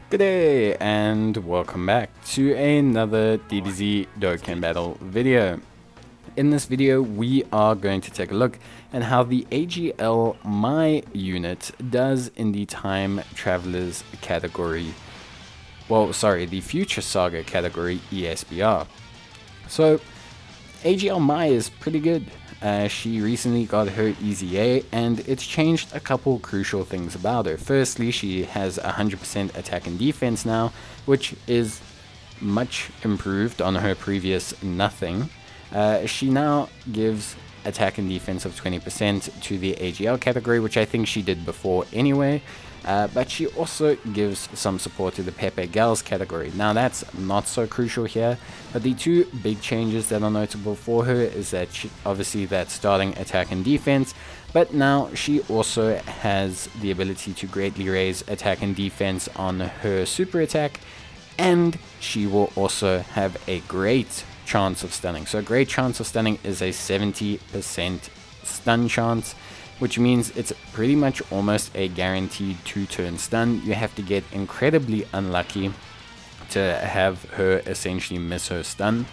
Good day and welcome back to another Dbz Dokkan battle video. In this video we are going to take a look at how the AGL Mai unit does in the Time Travelers category. Well, sorry, the Future Saga category ESBR. So AGL Mai is pretty good. She recently got her Easy A, and it's changed a couple crucial things about her. Firstly, she has 100% attack and defense now, which is much improved on her previous nothing. She now gives attack and defense of 20% to the AGL category, which I think she did before anyway. But she also gives some support to the Pepe Gals category. Now that's not so crucial here, but the two big changes that are notable for her is that obviously that's starting attack and defense, but now she also has the ability to greatly raise attack and defense on her super attack, and she will also have a great chance of stunning. So a great chance of stunning is a 70% stun chance, which means it's pretty much almost a guaranteed 2-turn stun. You have to get incredibly unlucky to have her essentially miss her stun.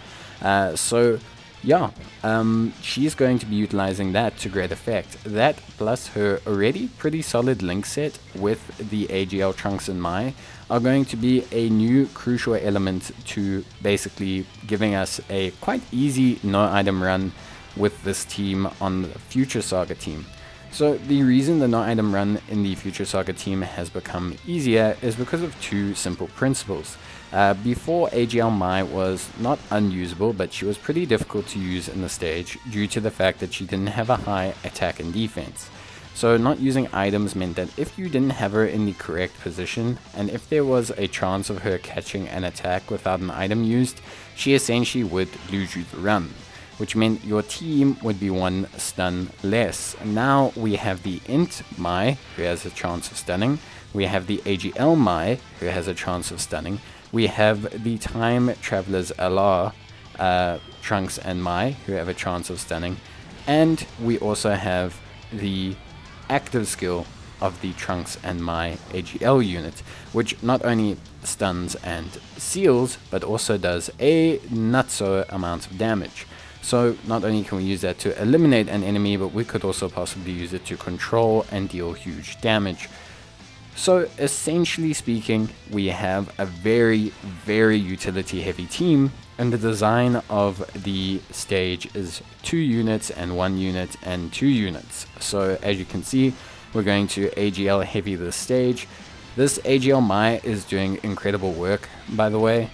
She's going to be utilizing that to great effect. That plus her already pretty solid link set with the AGL Trunks and Mai are going to be a new crucial element to basically giving us a quite easy no item run with this team on the Future Saga team. So the reason the no item run in the Future Saga team has become easier is because of two simple principles. Before, AGL Mai was not unusable, but she was pretty difficult to use in the stage due to the fact that she didn't have a high attack and defense. So not using items meant that if you didn't have her in the correct position, and if there was a chance of her catching an attack without an item used, she essentially would lose you the run, which meant your team would be one stun less. Now we have the Int Mai, who has a chance of stunning. We have the AGL Mai, who has a chance of stunning. We have the Time Travelers LR, Trunks and Mai, who have a chance of stunning. And we also have the active skill of the Trunks and Mai AGL unit, which not only stuns and seals, but also does a nutso amount of damage. So not only can we use that to eliminate an enemy, but we could also possibly use it to control and deal huge damage. So essentially speaking, we have a very, very utility heavy team, and the design of the stage is 2 units and 1 unit and 2 units. So as you can see, we're going to AGL heavy this stage. This AGL Mai is doing incredible work, by the way.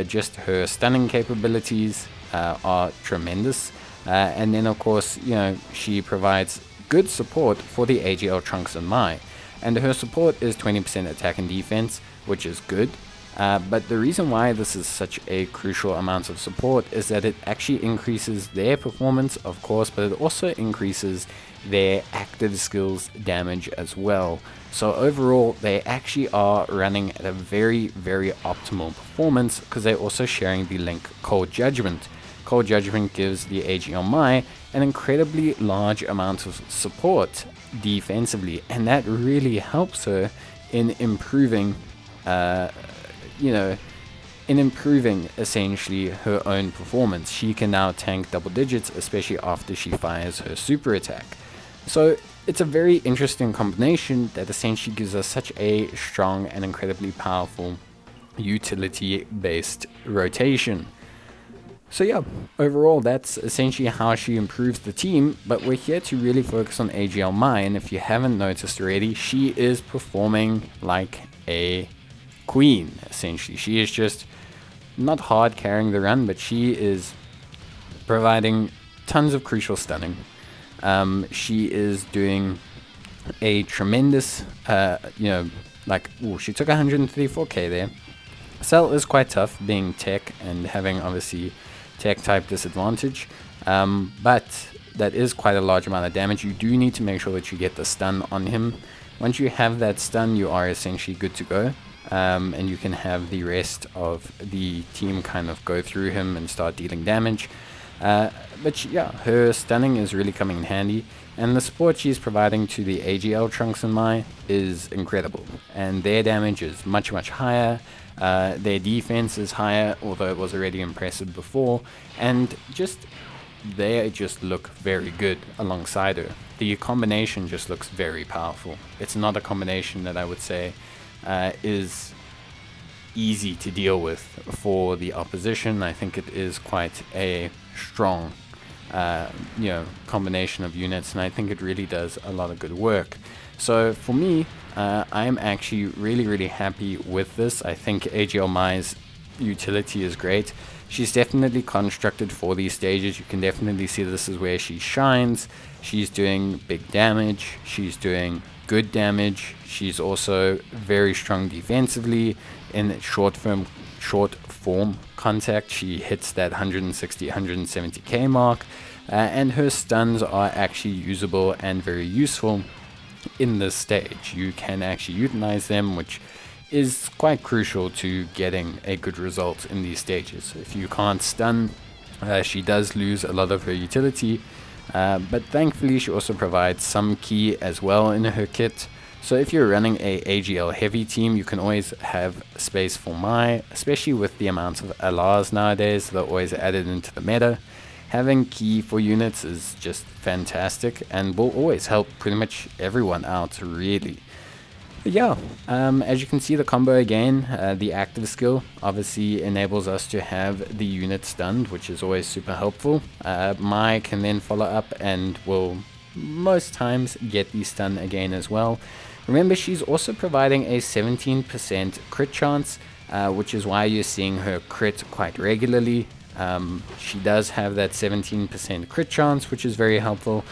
Just her stunning capabilities are tremendous, and then of course, you know, she provides good support for the AGL Trunks and Mai, and her support is 20% attack and defense, which is good, but the reason why this is such a crucial amount of support is that it actually increases their performance, of course, but it also increases their active skills damage as well. So overall, they actually are running at a very, very optimal performance because they're also sharing the link Cold Judgment. Cold Judgment gives the AGL Mai an incredibly large amount of support defensively, and that really helps her in improving, essentially her own performance. She can now tank double digits, especially after she fires her super attack. So it's a very interesting combination that essentially gives us such a strong and incredibly powerful utility-based rotation. So yeah, overall that's essentially how she improves the team, but we're here to really focus on AGL Mai, and if you haven't noticed already, she is performing like a queen, essentially. She is just not hard carrying the run, but she is providing tons of crucial stunning. She is doing a tremendous, she took 134k there. Cell is quite tough, being tech and having obviously tech type disadvantage, but that is quite a large amount of damage. You do need to make sure that you get the stun on him. Once you have that stun, you are essentially good to go, and you can have the rest of the team kind of go through him and start dealing damage. Yeah, her stunning is really coming in handy, and the support she's providing to the AGL Trunks and Mai is incredible, and their damage is much higher. Their defense is higher, although it was already impressive before, and they just look very good alongside her. The combination just looks very powerful. It's not a combination that I would say is easy to deal with for the opposition. I think it is quite a strong combination of units, and I think it really does a lot of good work. So for me, I'm actually really happy with this. I think AGL Mai's utility is great. She's definitely constructed for these stages. You can definitely see this is where she shines. She's doing big damage. She's doing good damage. She's also very strong defensively. In short form contact, she hits that 160-170k mark, and her stuns are actually usable and very useful in this stage. You can actually utilize them, which is quite crucial to getting a good result in these stages. If you can't stun, she does lose a lot of her utility, but thankfully she also provides some ki as well in her kit. So if you're running a AGL heavy team, you can always have space for Mai, especially with the amount of LRs nowadays that are always added into the meta. Having ki for units is just fantastic and will always help pretty much everyone out, really. But yeah, as you can see, the combo again, the active skill obviously enables us to have the unit stunned, which is always super helpful. Mai can then follow up and will most times get the stun again as well. Remember, she's also providing a 17% crit chance, which is why you're seeing her crit quite regularly. She does have that 17% crit chance, which is very helpful.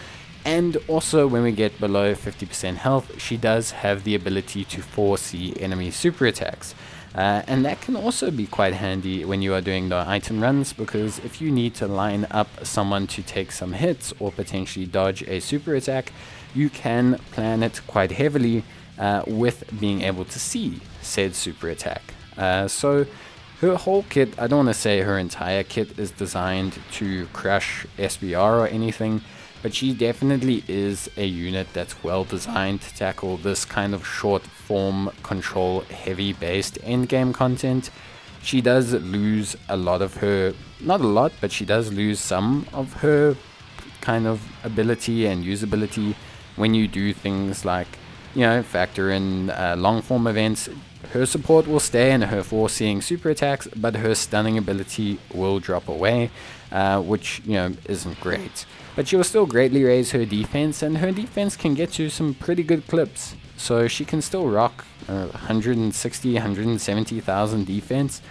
And also when we get below 50% health, she does have the ability to foresee enemy super attacks. And that can also be quite handy when you are doing the item runs, because if you need to line up someone to take some hits or potentially dodge a super attack, you can plan it quite heavily with being able to see said super attack. So her whole kit, I don't want to say her entire kit is designed to crush SBR or anything, but she definitely is a unit that's well designed to tackle this kind of short form control heavy based endgame content. She does lose a lot of her, not a lot, but she does lose some of her kind of ability and usability when you do things like, factor in long form events. Her support will stay and her foreseeing super attacks, but her stunning ability will drop away, which, isn't great. But she will still greatly raise her defense, and her defense can get to some pretty good clips. So she can still rock 160, 170,000 defense,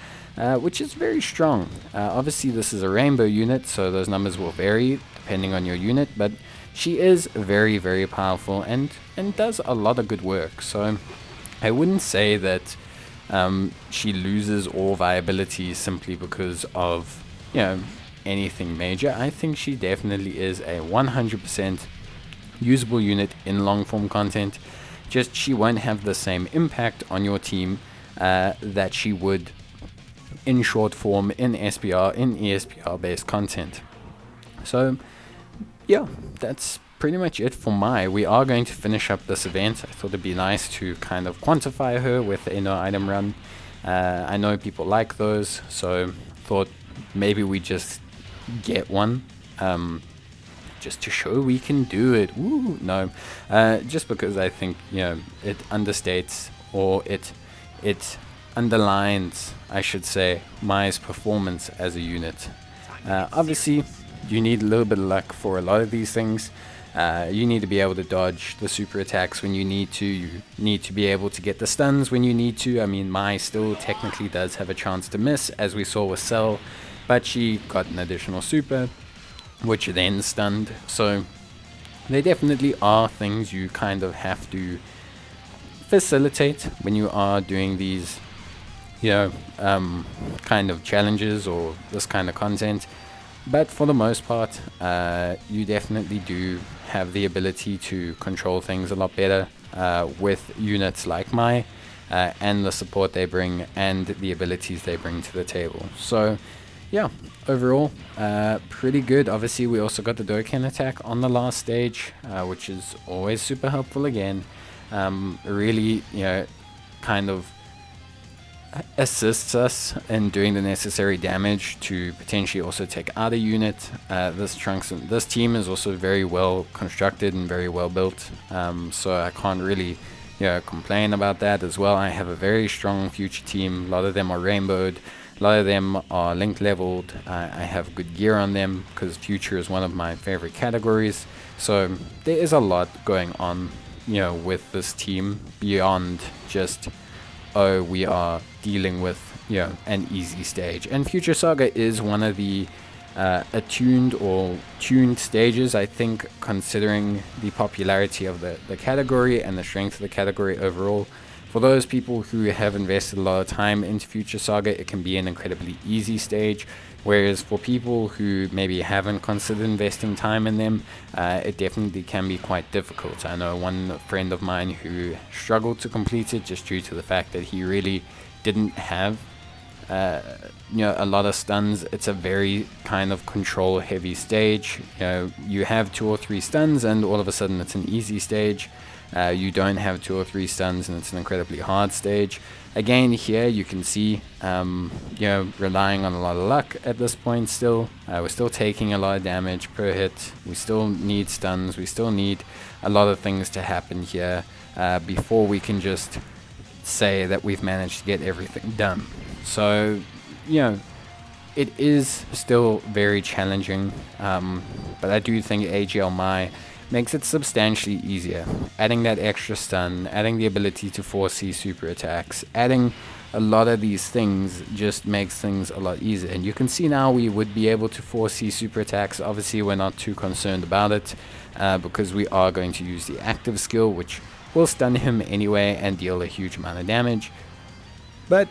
which is very strong. Obviously this is a rainbow unit, so those numbers will vary depending on your unit, but she is very powerful and does a lot of good work. So I wouldn't say that she loses all viability simply because of, anything major. I think she definitely is a 100% usable unit in long form content. Just she won't have the same impact on your team that she would in short form, in SBR, in ESPR based content. So yeah, that's pretty much it for Mai. We are going to finish up this event. I thought it'd be nice to kind of quantify her with a no item run. I know people like those, so thought maybe we just get one just to show we can do it. Woo, no, just because I think it understates, or it underlines, I should say, Mai's performance as a unit. Obviously you need a little bit of luck for a lot of these things. You need to be able to dodge the super attacks when you need to. You need to be able to get the stuns when you need to. I mean, Mai still technically does have a chance to miss, as we saw with Cell, but she got an additional super, which then stunned. So they definitely are things you kind of have to facilitate when you are doing these, kind of challenges or this kind of content. But for the most part, you definitely do have the ability to control things a lot better with units like Mai and the support they bring and the abilities they bring to the table. So yeah, overall, pretty good. Obviously, we also got the Dokkan attack on the last stage, which is always super helpful again. Really, kind of assists us in doing the necessary damage to potentially also take out a unit. This team is also very well constructed and very well built, so I can't really complain about that as well. I have a very strong future team. A lot of them are rainbowed, a lot of them are linked leveled. I have good gear on them because future is one of my favorite categories, so there is a lot going on with this team beyond just, oh, we are dealing with an easy stage. And Future Saga is one of the attuned or tuned stages, I think, considering the popularity of the category and the strength of the category overall. For those people who have invested a lot of time into Future Saga, it can be an incredibly easy stage, whereas for people who maybe haven't considered investing time in them, it definitely can be quite difficult. I know one friend of mine who struggled to complete it just due to the fact that he really didn't have a lot of stuns. It's a very kind of control heavy stage. You have 2 or 3 stuns and all of a sudden it's an easy stage. You don't have 2 or 3 stuns and it's an incredibly hard stage. Again, here you can see relying on a lot of luck at this point still. We're still taking a lot of damage per hit. We still need stuns. We still need a lot of things to happen here before we can just say that we've managed to get everything done. So, it is still very challenging, but I do think AGL Mai makes it substantially easier. Adding that extra stun, adding the ability to 4C super attacks, adding a lot of these things just makes things a lot easier. And you can see now we would be able to 4C super attacks. Obviously we're not too concerned about it because we are going to use the active skill, which will stun him anyway and deal a huge amount of damage. But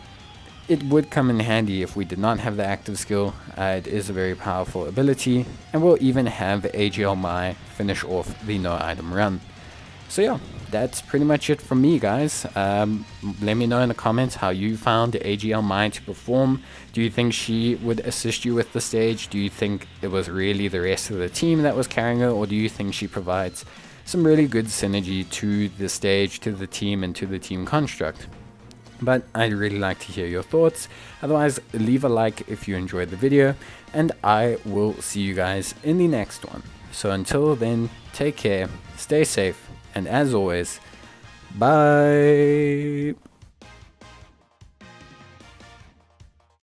it would come in handy if we did not have the active skill. It is a very powerful ability, and we'll even have AGL Mai finish off the no item run. So yeah, that's pretty much it from me, guys. Let me know in the comments how you found AGL Mai to perform. Do you think she would assist you with the stage? Do you think it was really the rest of the team that was carrying her, or do you think she provides some really good synergy to the stage, to the team, and to the team construct? But I'd really like to hear your thoughts. Otherwise, leave a like if you enjoyed the video, and I will see you guys in the next one. So until then, take care, stay safe, and as always, bye!